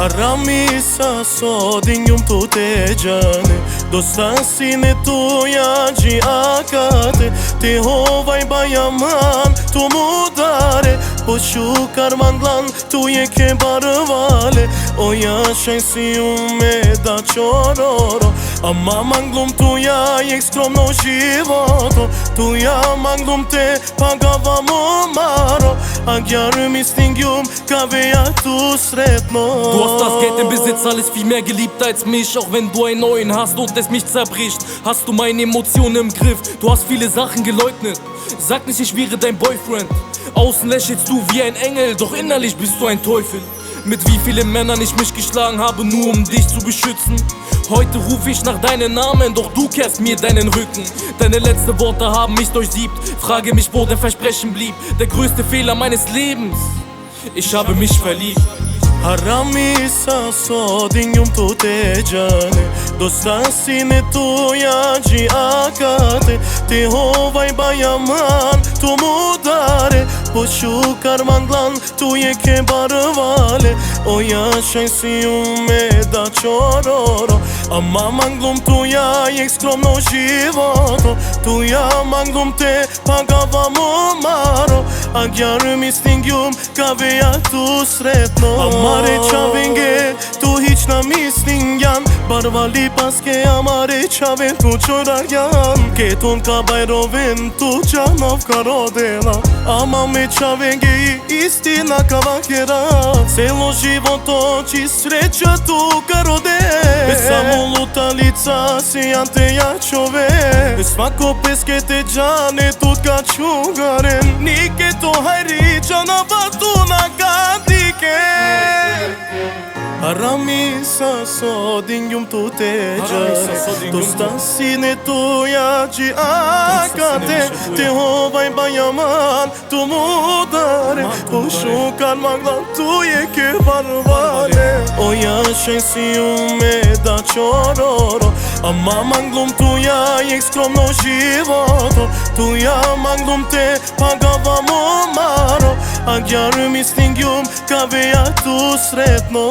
Harami sa sodin njum tu te gjane Dostasin e tuja gji akate Ti hovaj bajaman tu mudare Po shukar mandlan tu je ke barvale O jashaj si me da qororo Ama manglum tuja je skromno životo Tuja manglum te pagava mo maro A gjarë mi stingjum ka veja tu sretno Du hast das Geld im Besitz, alles viel mehr geliebt als mich. Auch wenn du einen neuen hast und es mich zerbricht, hast du meine Emotionen im Griff. Du hast viele Sachen geleugnet. Sag nicht, ich wäre dein Boyfriend. Außen lächelst du wie ein Engel, doch innerlich bist du ein Teufel. Mit wie vielen Männern ich mich geschlagen habe, nur um dich zu beschützen. Heute rufe ich nach deinen Namen, doch du kehrst mir deinen Rücken. Deine letzten Worte haben mich durchsiebt. Frage mich, wo dein Versprechen blieb. Der größte Fehler meines Lebens. Ich habe mich verliebt. Harami sa sodin njum tu te gjane Dostasin e tuja gji akate Ti hovaj bajaman tu mudare Po shukar mandlan tu je ke barvale O jashaj si me da qororo Ama manglum tuja je skromno životo Tuja manglum te pagava mo maro A gjarë mi stingjum ka veja tu sretno Amare qavenge, tu hiq na misling jan Barvali paske amare qave tu qora jan Ketun ka bajrovin tu qanov ka rodela Ama me qavenge i istina ka vakera Celo životo qi sreća tu ka rode Samo luta lica si janë te jaqove Svako peske te gjane tu t'ka qungaren Nike to hajri qana batu na gandike Harami sa sodin njum tu te gjane Dostasin e tuja gji akate Ti hovaj bajaman tu mudare Po shukar maglan tu je ke barvale O jashaj si me da qororo Ama manglum tuja je skromno životo Tuja manglum te pagava mo maro A gjarë mi stingjum ka veja tu sretno